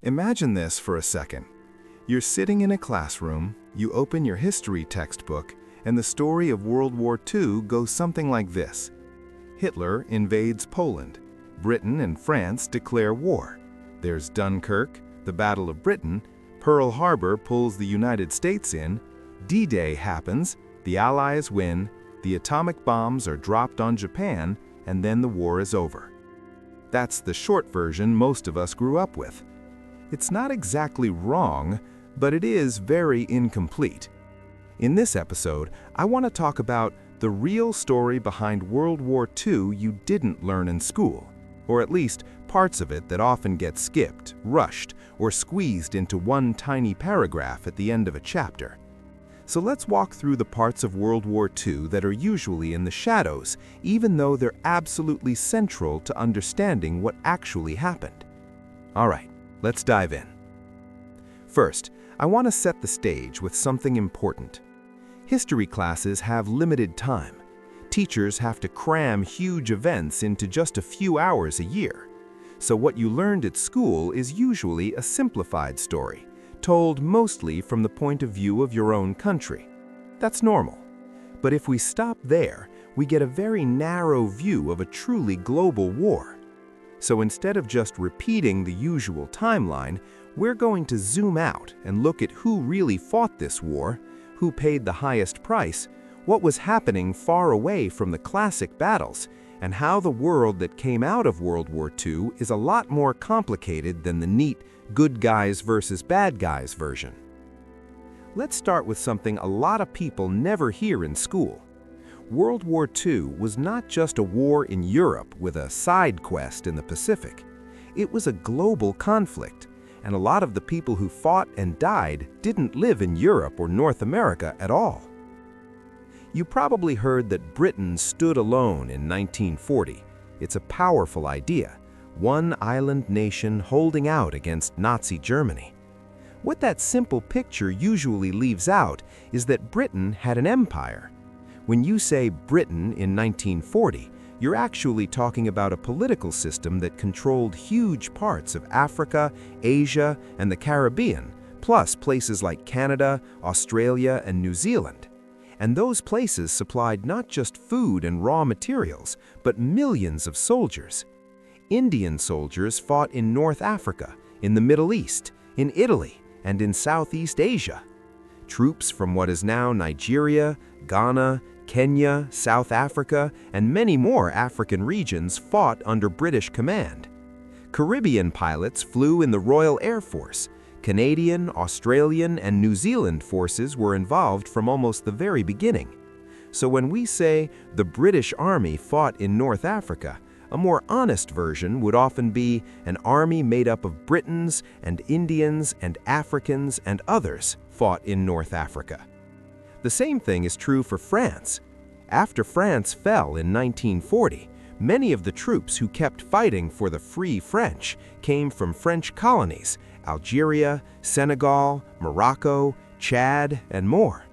Imagine this for a second. You're sitting in a classroom, you open your history textbook, and the story of World War II goes something like this. Hitler invades Poland. Britain and France declare war. There's Dunkirk, the Battle of Britain, Pearl Harbor pulls the United States in, D-Day happens, the Allies win, the atomic bombs are dropped on Japan, and then the war is over. That's the short version most of us grew up with. It's not exactly wrong, but it is very incomplete. In this episode, I want to talk about the real story behind World War II you didn't learn in school, or at least parts of it that often get skipped, rushed, or squeezed into one tiny paragraph at the end of a chapter. So let's walk through the parts of World War II that are usually in the shadows, even though they're absolutely central to understanding what actually happened. All right, let's dive in. First, I want to set the stage with something important. History classes have limited time. Teachers have to cram huge events into just a few hours a year. So what you learned at school is usually a simplified story, told mostly from the point of view of your own country. That's normal. But if we stop there, we get a very narrow view of a truly global war. So instead of just repeating the usual timeline, we're going to zoom out and look at who really fought this war, who paid the highest price, what was happening far away from the classic battles, and how the world that came out of World War II is a lot more complicated than the neat good guys versus bad guys version. Let's start with something a lot of people never hear in school. World War II was not just a war in Europe with a side quest in the Pacific. It was a global conflict, and a lot of the people who fought and died didn't live in Europe or North America at all. You probably heard that Britain stood alone in 1940. It's a powerful idea. One island nation holding out against Nazi Germany. What that simple picture usually leaves out is that Britain had an empire. When you say Britain in 1940, you're actually talking about a political system that controlled huge parts of Africa, Asia, and the Caribbean, plus places like Canada, Australia, and New Zealand. And those places supplied not just food and raw materials, but millions of soldiers. Indian soldiers fought in North Africa, in the Middle East, in Italy, and in Southeast Asia. Troops from what is now Nigeria, Ghana, Kenya, South Africa, and many more African regions fought under British command. Caribbean pilots flew in the Royal Air Force. Canadian, Australian, and New Zealand forces were involved from almost the very beginning. So when we say the British Army fought in North Africa, a more honest version would often be an army made up of Britons and Indians and Africans and others fought in North Africa. The same thing is true for France. After France fell in 1940, many of the troops who kept fighting for the Free French came from French colonies, Algeria, Senegal, Morocco, Chad, and more.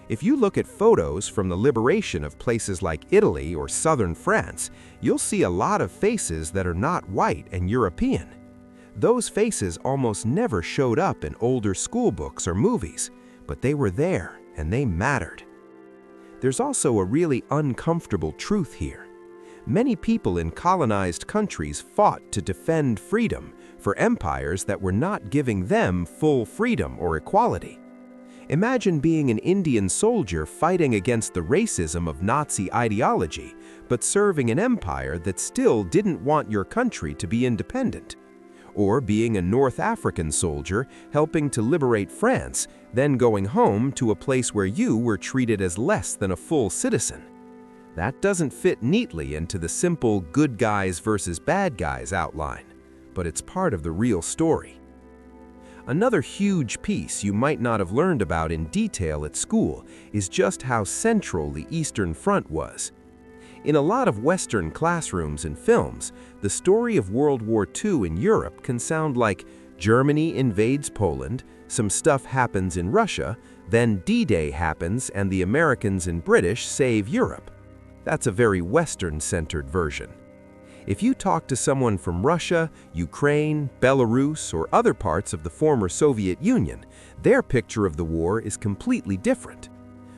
If you look at photos from the liberation of places like Italy or southern France, you'll see a lot of faces that are not white and European. Those faces almost never showed up in older school books or movies, but they were there and they mattered. There's also a really uncomfortable truth here. Many people in colonized countries fought to defend freedom for empires that were not giving them full freedom or equality. Imagine being an Indian soldier fighting against the racism of Nazi ideology, but serving an empire that still didn't want your country to be independent. Or being a North African soldier helping to liberate France, then going home to a place where you were treated as less than a full citizen. That doesn't fit neatly into the simple good guys versus bad guys outline, but it's part of the real story. Another huge piece you might not have learned about in detail at school is just how central the Eastern Front was. In a lot of Western classrooms and films, the story of World War II in Europe can sound like Germany invades Poland, some stuff happens in Russia, then D-Day happens and the Americans and British save Europe. That's a very Western-centered version. If you talk to someone from Russia, Ukraine, Belarus, or other parts of the former Soviet Union, their picture of the war is completely different.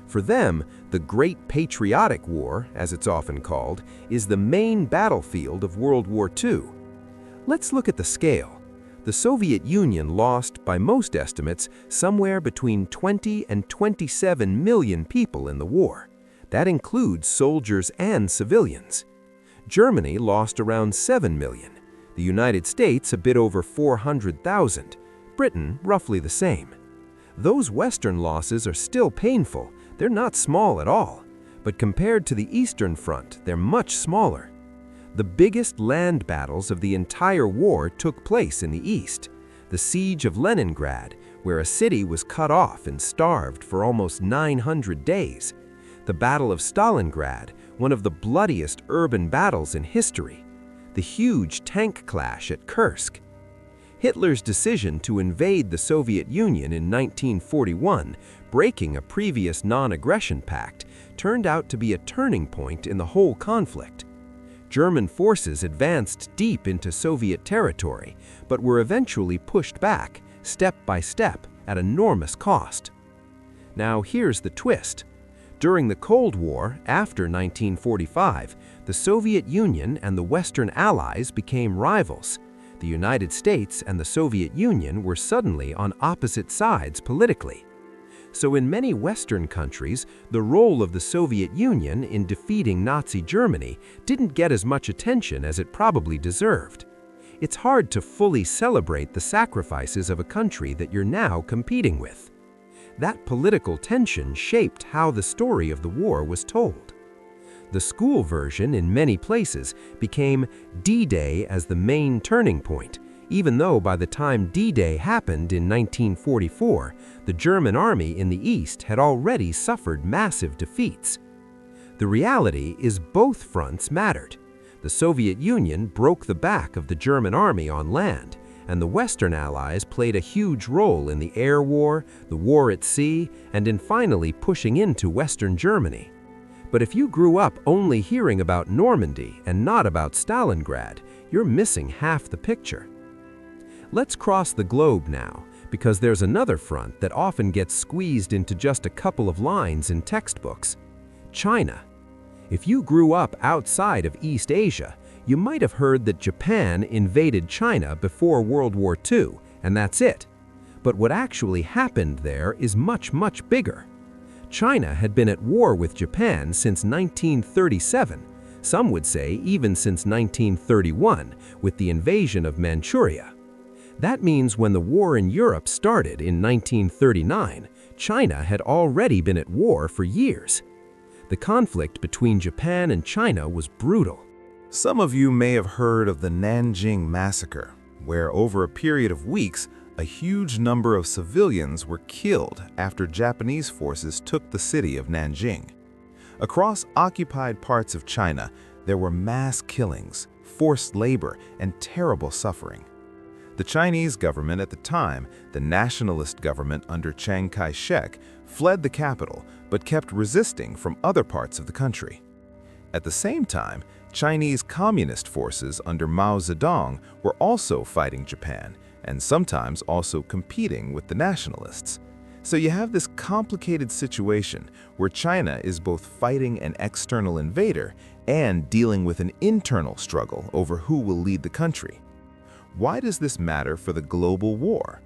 For them, the Great Patriotic War, as it's often called, is the main battlefield of World War II. Let's look at the scale. The Soviet Union lost, by most estimates, somewhere between 20 and 27 million people in the war. That includes soldiers and civilians. Germany lost around 7 million, the United States a bit over 400,000, Britain roughly the same. Those Western losses are still painful, they're not small at all, but compared to the Eastern Front, they're much smaller. The biggest land battles of the entire war took place in the East. The Siege of Leningrad, where a city was cut off and starved for almost 900 days. The Battle of Stalingrad, one of the bloodiest urban battles in history. The huge tank clash at Kursk. Hitler's decision to invade the Soviet Union in 1941, breaking a previous non-aggression pact, turned out to be a turning point in the whole conflict. German forces advanced deep into Soviet territory, but were eventually pushed back, step by step, at enormous cost. Now here's the twist. During the Cold War, after 1945, the Soviet Union and the Western Allies became rivals. The United States and the Soviet Union were suddenly on opposite sides politically. So in many Western countries, the role of the Soviet Union in defeating Nazi Germany didn't get as much attention as it probably deserved. It's hard to fully celebrate the sacrifices of a country that you're now competing with. That political tension shaped how the story of the war was told. The school version in many places became D-Day as the main turning point, even though by the time D-Day happened in 1944, the German army in the East had already suffered massive defeats. The reality is both fronts mattered. The Soviet Union broke the back of the German army on land, and the Western Allies played a huge role in the air war, the war at sea, and in finally pushing into Western Germany. But if you grew up only hearing about Normandy and not about Stalingrad, you're missing half the picture. Let's cross the globe now, because there's another front that often gets squeezed into just a couple of lines in textbooks. China. If you grew up outside of East Asia, you might have heard that Japan invaded China before World War II, and that's it. But what actually happened there is much, much bigger. China had been at war with Japan since 1937, some would say even since 1931, with the invasion of Manchuria. That means when the war in Europe started in 1939, China had already been at war for years. The conflict between Japan and China was brutal. Some of you may have heard of the Nanjing Massacre, where over a period of weeks, a huge number of civilians were killed after Japanese forces took the city of Nanjing. Across occupied parts of China, there were mass killings, forced labor, and terrible suffering. The Chinese government at the time, the nationalist government under Chiang Kai-shek, fled the capital but kept resisting from other parts of the country. At the same time, Chinese communist forces under Mao Zedong were also fighting Japan and sometimes also competing with the nationalists. So you have this complicated situation where China is both fighting an external invader and dealing with an internal struggle over who will lead the country. Why does this matter for the global war?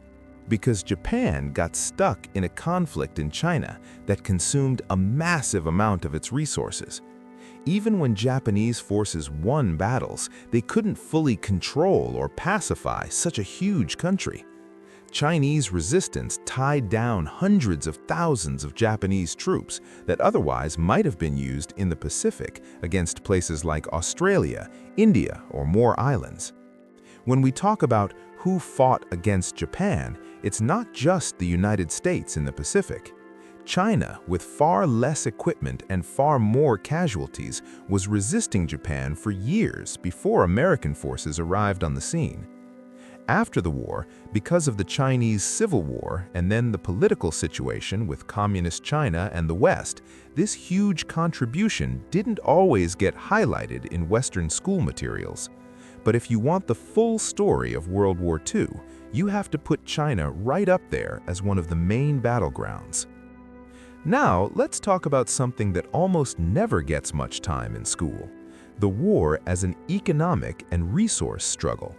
Because Japan got stuck in a conflict in China that consumed a massive amount of its resources. Even when Japanese forces won battles, they couldn't fully control or pacify such a huge country. Chinese resistance tied down hundreds of thousands of Japanese troops that otherwise might have been used in the Pacific against places like Australia, India, or more islands. When we talk about who fought against Japan, it's not just the United States in the Pacific. China, with far less equipment and far more casualties, was resisting Japan for years before American forces arrived on the scene. After the war, because of the Chinese Civil War and then the political situation with Communist China and the West, this huge contribution didn't always get highlighted in Western school materials. But if you want the full story of World War II, you have to put China right up there as one of the main battlegrounds. Now, let's talk about something that almost never gets much time in school: the war as an economic and resource struggle.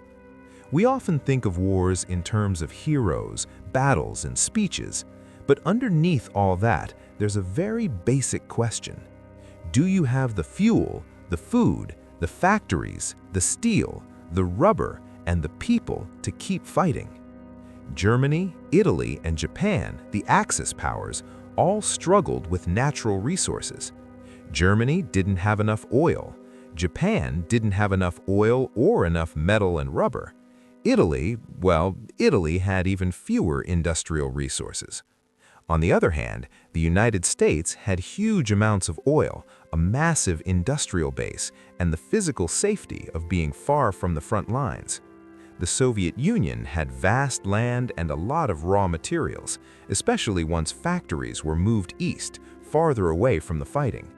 We often think of wars in terms of heroes, battles, and speeches, but underneath all that, there's a very basic question. Do you have the fuel, the food, the factories, the steel, the rubber, and the people to keep fighting? Germany, Italy, and Japan, the Axis powers, all struggled with natural resources. Germany didn't have enough oil. Japan didn't have enough oil or enough metal and rubber. Italy had even fewer industrial resources. On the other hand, the United States had huge amounts of oil, a massive industrial base, and the physical safety of being far from the front lines. The Soviet Union had vast land and a lot of raw materials, especially once factories were moved east, farther away from the fighting.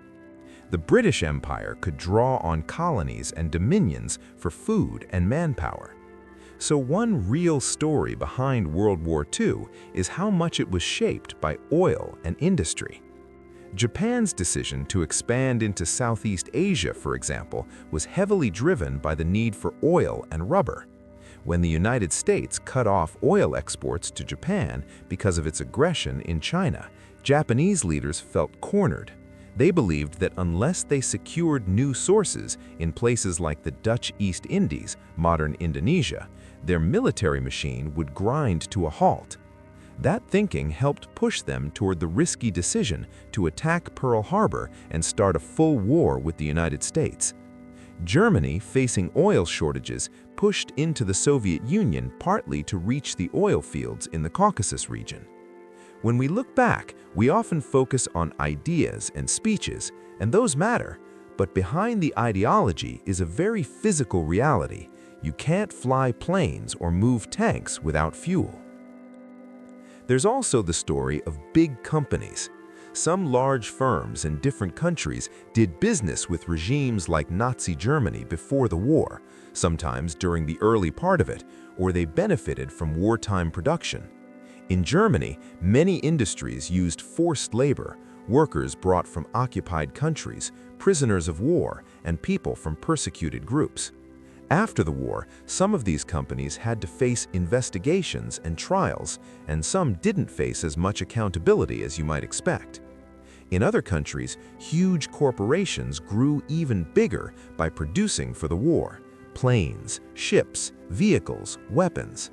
The British Empire could draw on colonies and dominions for food and manpower. So one real story behind World War II is how much it was shaped by oil and industry. Japan's decision to expand into Southeast Asia, for example, was heavily driven by the need for oil and rubber. When the United States cut off oil exports to Japan because of its aggression in China, Japanese leaders felt cornered. They believed that unless they secured new sources in places like the Dutch East Indies, modern Indonesia, their military machine would grind to a halt. That thinking helped push them toward the risky decision to attack Pearl Harbor and start a full war with the United States. Germany, facing oil shortages, pushed into the Soviet Union partly to reach the oil fields in the Caucasus region. When we look back, we often focus on ideas and speeches, and those matter, but behind the ideology is a very physical reality. You can't fly planes or move tanks without fuel. There's also the story of big companies. Some large firms in different countries did business with regimes like Nazi Germany before the war, sometimes during the early part of it, or they benefited from wartime production. In Germany, many industries used forced labor, workers brought from occupied countries, prisoners of war, and people from persecuted groups. After the war, some of these companies had to face investigations and trials, and some didn't face as much accountability as you might expect. In other countries, huge corporations grew even bigger by producing for the war: planes, ships, vehicles, weapons.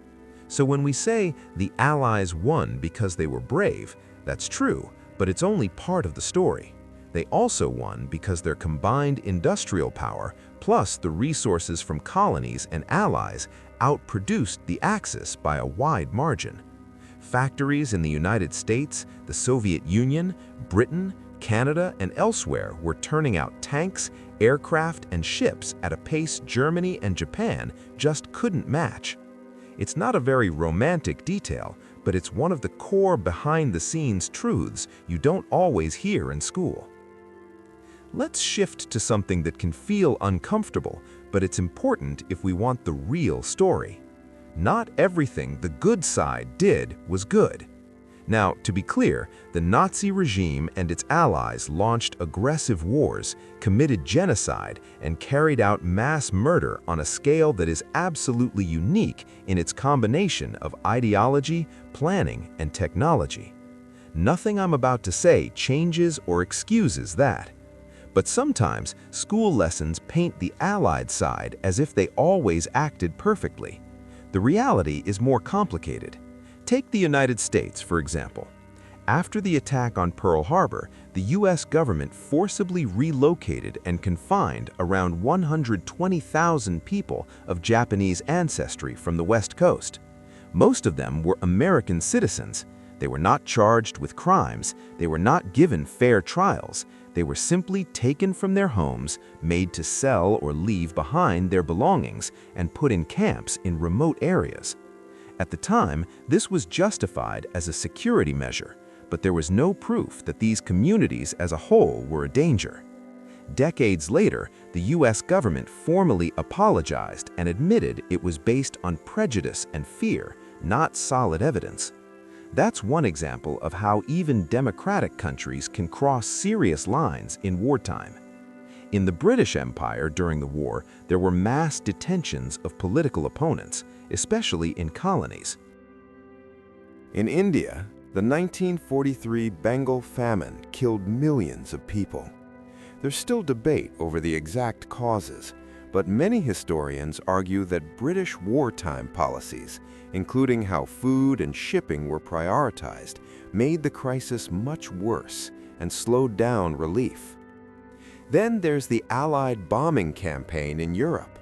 So when we say the Allies won because they were brave, that's true, but it's only part of the story. They also won because their combined industrial power, plus the resources from colonies and allies, outproduced the Axis by a wide margin. Factories in the United States, the Soviet Union, Britain, Canada, and elsewhere were turning out tanks, aircraft, and ships at a pace Germany and Japan just couldn't match. It's not a very romantic detail, but it's one of the core behind-the-scenes truths you don't always hear in school. Let's shift to something that can feel uncomfortable, but it's important if we want the real story. Not everything the good side did was good. Now, to be clear, the Nazi regime and its allies launched aggressive wars, committed genocide, and carried out mass murder on a scale that is absolutely unique in its combination of ideology, planning, and technology. Nothing I'm about to say changes or excuses that. But sometimes, school lessons paint the Allied side as if they always acted perfectly. The reality is more complicated. Take the United States, for example. After the attack on Pearl Harbor, the U.S. government forcibly relocated and confined around 120,000 people of Japanese ancestry from the West Coast. Most of them were American citizens. They were not charged with crimes. They were not given fair trials. They were simply taken from their homes, made to sell or leave behind their belongings, and put in camps in remote areas. At the time, this was justified as a security measure, but there was no proof that these communities as a whole were a danger. Decades later, the US government formally apologized and admitted it was based on prejudice and fear, not solid evidence. That's one example of how even democratic countries can cross serious lines in wartime. In the British Empire during the war, there were mass detentions of political opponents, especially in colonies. In India, the 1943 Bengal famine killed millions of people. There's still debate over the exact causes, but many historians argue that British wartime policies, including how food and shipping were prioritized, made the crisis much worse and slowed down relief. Then there's the Allied bombing campaign in Europe.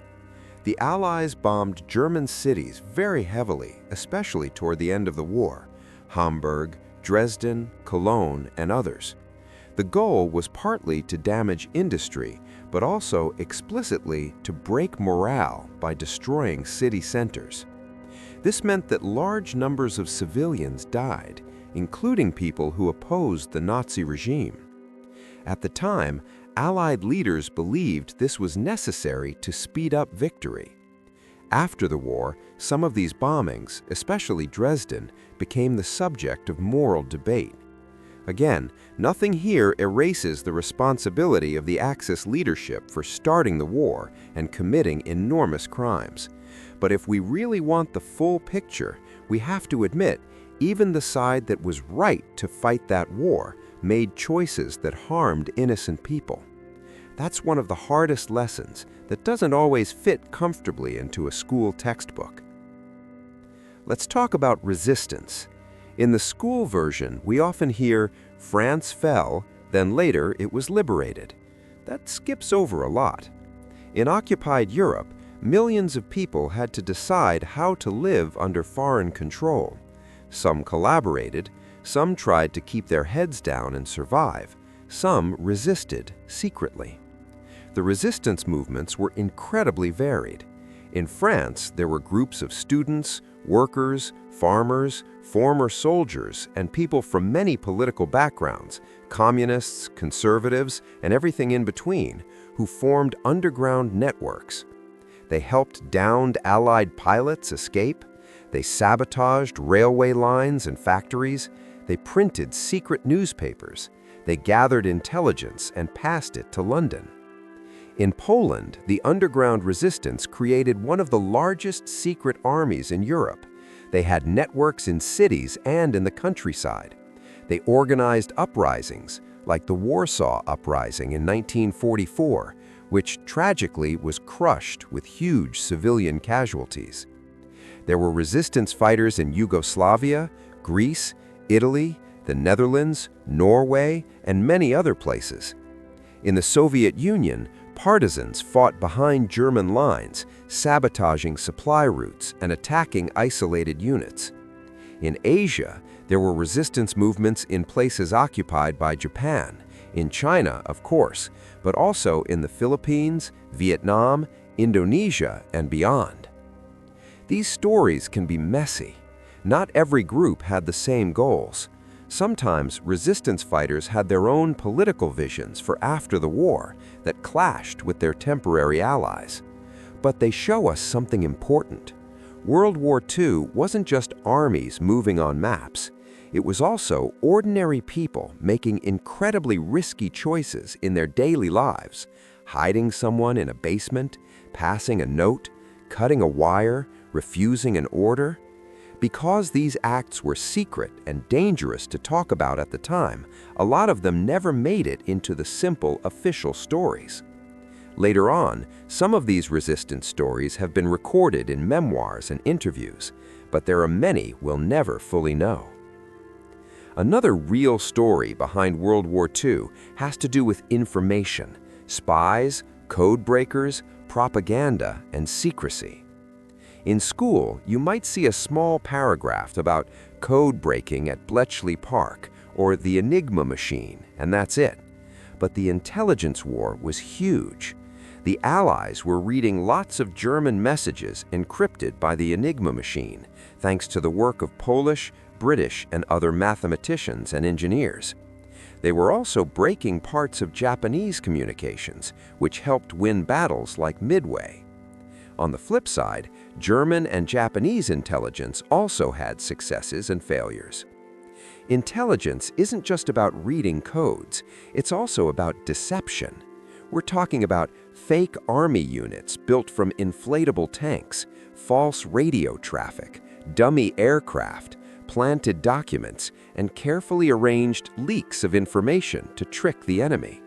The Allies bombed German cities very heavily, especially toward the end of the war: Hamburg, Dresden, Cologne, and others. The goal was partly to damage industry, but also explicitly to break morale by destroying city centers. This meant that large numbers of civilians died, including people who opposed the Nazi regime. At the time, Allied leaders believed this was necessary to speed up victory. After the war, some of these bombings, especially Dresden, became the subject of moral debate. Again, nothing here erases the responsibility of the Axis leadership for starting the war and committing enormous crimes. But if we really want the full picture, we have to admit, even the side that was right to fight that war made choices that harmed innocent people. That's one of the hardest lessons that doesn't always fit comfortably into a school textbook. Let's talk about resistance. In the school version, we often hear, "France fell, then later it was liberated." That skips over a lot. In occupied Europe, millions of people had to decide how to live under foreign control. Some collaborated, some tried to keep their heads down and survive, some resisted secretly. The resistance movements were incredibly varied. In France, there were groups of students, workers, farmers, former soldiers, and people from many political backgrounds, communists, conservatives, and everything in between, who formed underground networks. They helped downed Allied pilots escape. They sabotaged railway lines and factories. They printed secret newspapers. They gathered intelligence and passed it to London. In Poland, the underground resistance created one of the largest secret armies in Europe. They had networks in cities and in the countryside. They organized uprisings, like the Warsaw Uprising in 1944, which tragically was crushed with huge civilian casualties. There were resistance fighters in Yugoslavia, Greece, Italy, the Netherlands, Norway, and many other places. In the Soviet Union, partisans fought behind German lines, sabotaging supply routes and attacking isolated units. In Asia, there were resistance movements in places occupied by Japan, in China, of course, but also in the Philippines, Vietnam, Indonesia, and beyond. These stories can be messy. Not every group had the same goals. Sometimes resistance fighters had their own political visions for after the war that clashed with their temporary allies. But they show us something important. World War II wasn't just armies moving on maps. It was also ordinary people making incredibly risky choices in their daily lives, hiding someone in a basement, passing a note, cutting a wire, refusing an order. Because these acts were secret and dangerous to talk about at the time, a lot of them never made it into the simple official stories. Later on, some of these resistance stories have been recorded in memoirs and interviews, but there are many we'll never fully know. Another real story behind World War II has to do with information, spies, code breakers, propaganda, and secrecy. In school, you might see a small paragraph about code breaking at Bletchley Park or the Enigma machine, and that's it. but the intelligence war was huge. The Allies were reading lots of German messages encrypted by the Enigma machine, thanks to the work of Polish, British, and other mathematicians and engineers. They were also breaking parts of Japanese communications, which helped win battles like Midway. On the flip side, German and Japanese intelligence also had successes and failures. Intelligence isn't just about reading codes, it's also about deception. We're talking about fake army units built from inflatable tanks, false radio traffic, dummy aircraft, planted documents, and carefully arranged leaks of information to trick the enemy.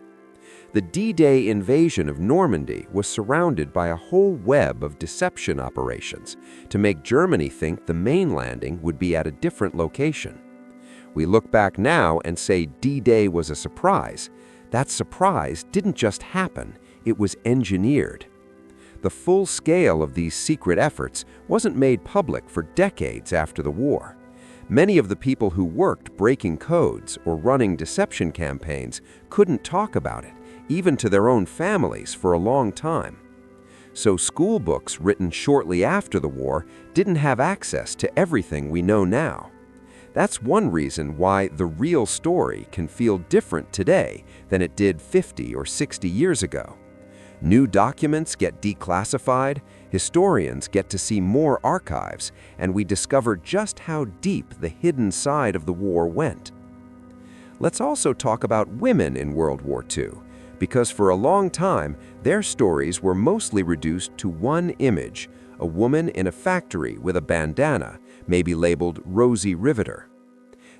The D-Day invasion of Normandy was surrounded by a whole web of deception operations to make Germany think the main landing would be at a different location. We look back now and say D-Day was a surprise. That surprise didn't just happen, it was engineered. The full scale of these secret efforts wasn't made public for decades after the war. Many of the people who worked breaking codes or running deception campaigns couldn't talk about it, even to their own families, for a long time. So school books written shortly after the war didn't have access to everything we know now. That's one reason why the real story can feel different today than it did 50 or 60 years ago. New documents get declassified, historians get to see more archives, and we discover just how deep the hidden side of the war went. Let's also talk about women in World War II, because for a long time, their stories were mostly reduced to one image, a woman in a factory with a bandana, maybe labeled Rosie Riveter.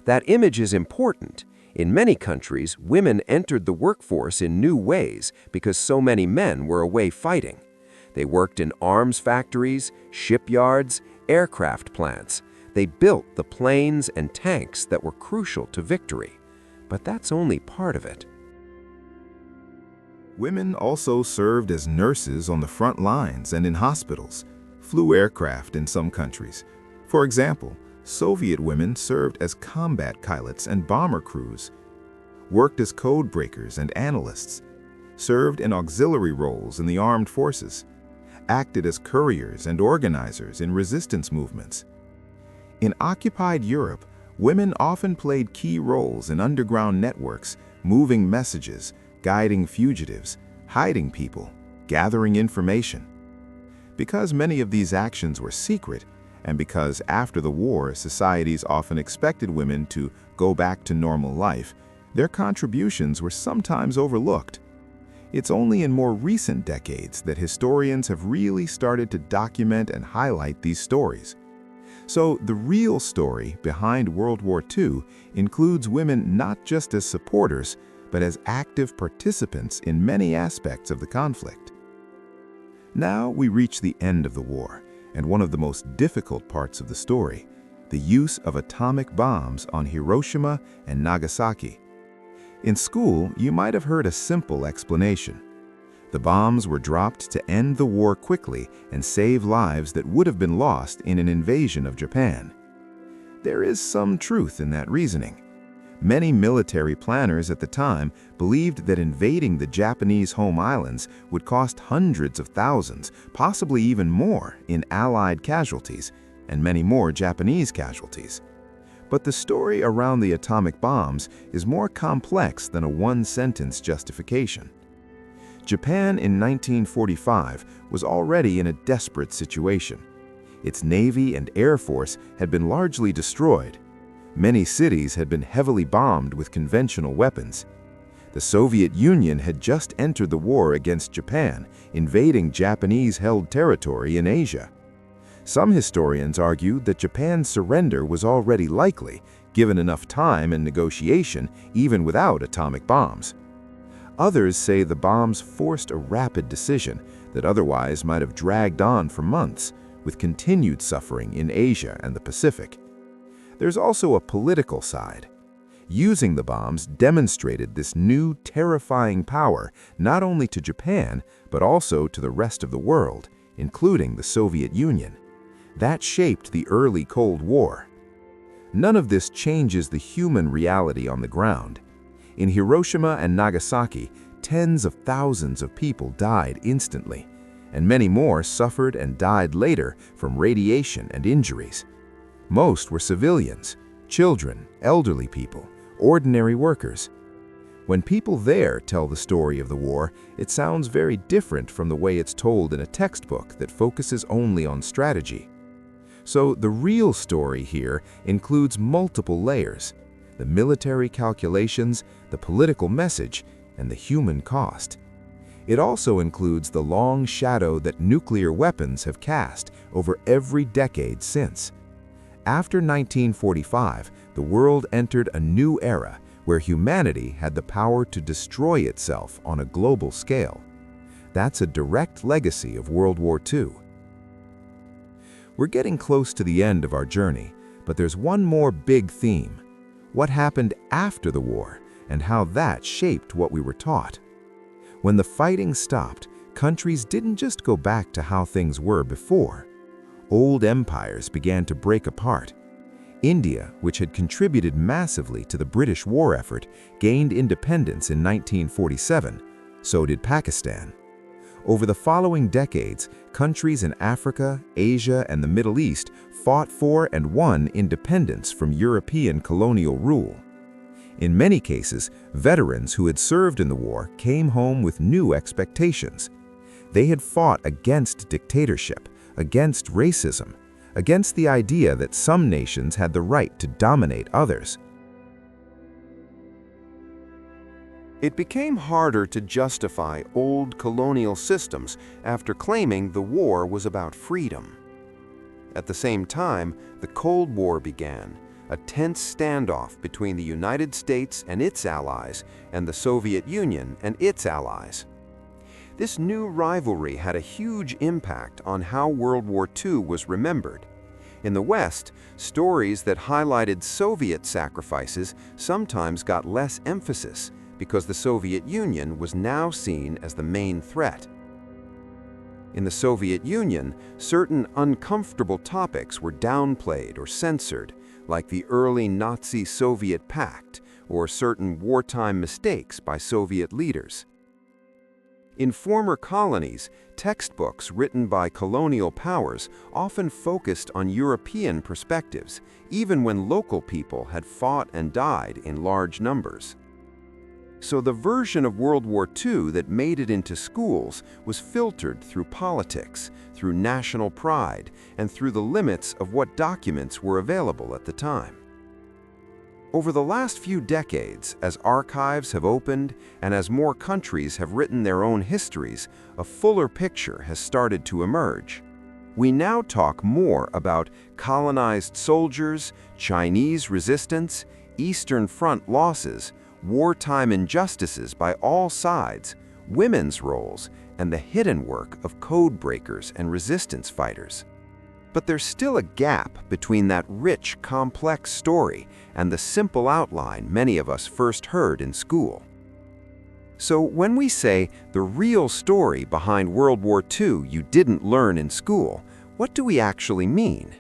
That image is important. In many countries, women entered the workforce in new ways because so many men were away fighting. They worked in arms factories, shipyards, aircraft plants. They built the planes and tanks that were crucial to victory. But that's only part of it. Women also served as nurses on the front lines and in hospitals, flew aircraft in some countries. For example, Soviet women served as combat pilots and bomber crews, worked as code breakers and analysts, served in auxiliary roles in the armed forces, acted as couriers and organizers in resistance movements. In occupied Europe, women often played key roles in underground networks, moving messages, guiding fugitives, hiding people, gathering information. Because many of these actions were secret, and because after the war societies often expected women to go back to normal life, their contributions were sometimes overlooked. It's only in more recent decades that historians have really started to document and highlight these stories. So the real story behind World War II includes women not just as supporters, but as active participants in many aspects of the conflict. Now we reach the end of the war, and one of the most difficult parts of the story, the use of atomic bombs on Hiroshima and Nagasaki. In school, you might have heard a simple explanation. The bombs were dropped to end the war quickly and save lives that would have been lost in an invasion of Japan. There is some truth in that reasoning. Many military planners at the time believed that invading the Japanese home islands would cost hundreds of thousands, possibly even more, in Allied casualties, and many more Japanese casualties. But the story around the atomic bombs is more complex than a one-sentence justification. Japan in 1945 was already in a desperate situation. Its Navy and Air Force had been largely destroyed. Many cities had been heavily bombed with conventional weapons. The Soviet Union had just entered the war against Japan, invading Japanese-held territory in Asia. Some historians argue that Japan's surrender was already likely, given enough time and negotiation, even without atomic bombs. Others say the bombs forced a rapid decision that otherwise might have dragged on for months, with continued suffering in Asia and the Pacific. There's also a political side. Using the bombs demonstrated this new, terrifying power not only to Japan, but also to the rest of the world, including the Soviet Union. That shaped the early Cold War. None of this changes the human reality on the ground. In Hiroshima and Nagasaki, tens of thousands of people died instantly, and many more suffered and died later from radiation and injuries. Most were civilians, children, elderly people, ordinary workers. When people there tell the story of the war, it sounds very different from the way it's told in a textbook that focuses only on strategy. So the real story here includes multiple layers: the military calculations, the political message, and the human cost. It also includes the long shadow that nuclear weapons have cast over every decade since. After 1945, the world entered a new era where humanity had the power to destroy itself on a global scale. That's a direct legacy of World War II. We're getting close to the end of our journey, but there's one more big theme: what happened after the war and how that shaped what we were taught. When the fighting stopped, countries didn't just go back to how things were before. Old empires began to break apart. India, which had contributed massively to the British war effort, gained independence in 1947. So did Pakistan. Over the following decades, countries in Africa, Asia, and the Middle East fought for and won independence from European colonial rule. In many cases, veterans who had served in the war came home with new expectations. They had fought against dictatorship, against racism, against the idea that some nations had the right to dominate others. It became harder to justify old colonial systems after claiming the war was about freedom. At the same time, the Cold War began, a tense standoff between the United States and its allies and the Soviet Union and its allies. This new rivalry had a huge impact on how World War II was remembered. In the West, stories that highlighted Soviet sacrifices sometimes got less emphasis because the Soviet Union was now seen as the main threat. In the Soviet Union, certain uncomfortable topics were downplayed or censored, like the early Nazi-Soviet pact or certain wartime mistakes by Soviet leaders. In former colonies, textbooks written by colonial powers often focused on European perspectives, even when local people had fought and died in large numbers. So the version of World War II that made it into schools was filtered through politics, through national pride, and through the limits of what documents were available at the time. Over the last few decades, as archives have opened and as more countries have written their own histories, a fuller picture has started to emerge. We now talk more about colonized soldiers, Chinese resistance, Eastern Front losses, wartime injustices by all sides, women's roles, and the hidden work of code breakers and resistance fighters. But there's still a gap between that rich, complex story and the simple outline many of us first heard in school. So when we say the real story behind World War II you didn't learn in school, what do we actually mean?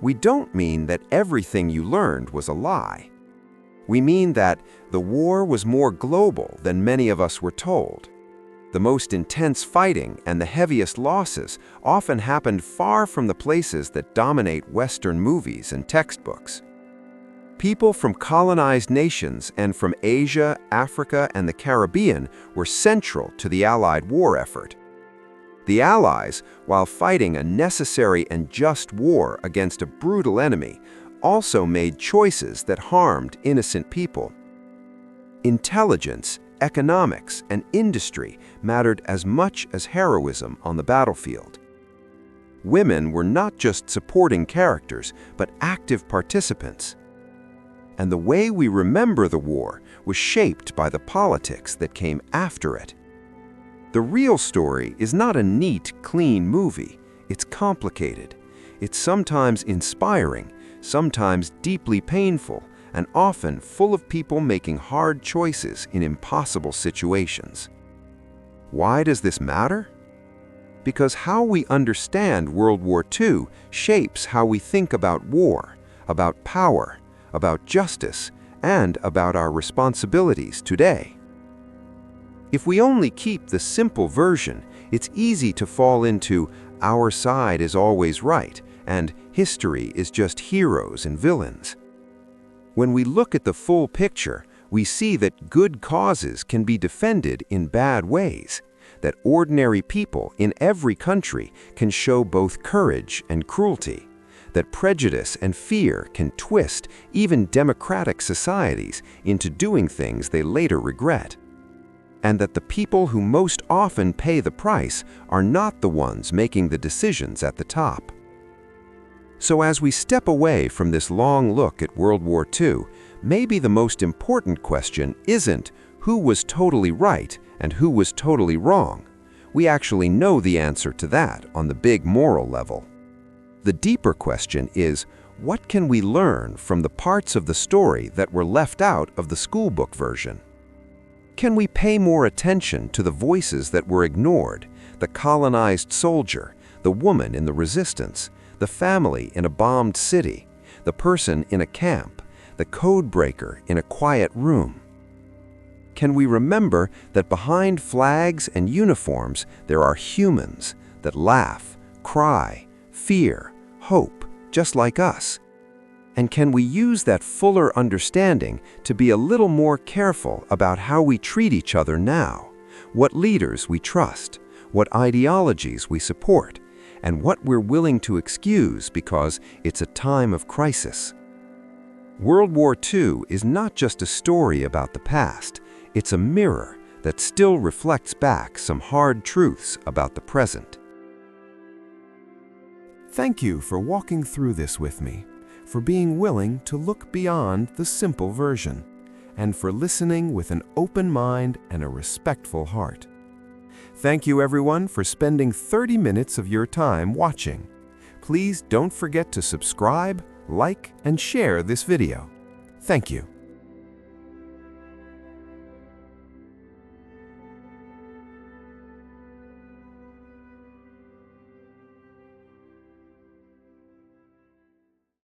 We don't mean that everything you learned was a lie. We mean that the war was more global than many of us were told. The most intense fighting and the heaviest losses often happened far from the places that dominate Western movies and textbooks. People from colonized nations and from Asia, Africa, and the Caribbean were central to the Allied war effort. The Allies, while fighting a necessary and just war against a brutal enemy, also made choices that harmed innocent people. Intelligence, economics, and industry mattered as much as heroism on the battlefield. Women were not just supporting characters, but active participants. And the way we remember the war was shaped by the politics that came after it. The real story is not a neat, clean movie. It's complicated. It's sometimes inspiring, sometimes deeply painful, and often full of people making hard choices in impossible situations. Why does this matter? Because how we understand World War II shapes how we think about war, about power, about justice, and about our responsibilities today. If we only keep the simple version, it's easy to fall into "our side is always right" and "history is just heroes and villains." When we look at the full picture, we see that good causes can be defended in bad ways, that ordinary people in every country can show both courage and cruelty, that prejudice and fear can twist even democratic societies into doing things they later regret, and that the people who most often pay the price are not the ones making the decisions at the top. So as we step away from this long look at World War II, maybe the most important question isn't who was totally right and who was totally wrong. We actually know the answer to that on the big moral level. The deeper question is, what can we learn from the parts of the story that were left out of the schoolbook version? Can we pay more attention to the voices that were ignored, the colonized soldier, the woman in the resistance, the family in a bombed city, the person in a camp, the code breaker in a quiet room? Can we remember that behind flags and uniforms there are humans that laugh, cry, fear, hope, just like us? And can we use that fuller understanding to be a little more careful about how we treat each other now, what leaders we trust, what ideologies we support, and what we're willing to excuse because it's a time of crisis? World War II is not just a story about the past, it's a mirror that still reflects back some hard truths about the present. Thank you for walking through this with me, for being willing to look beyond the simple version, and for listening with an open mind and a respectful heart. Thank you everyone for spending 30 minutes of your time watching. Please don't forget to subscribe, like, and share this video. Thank you.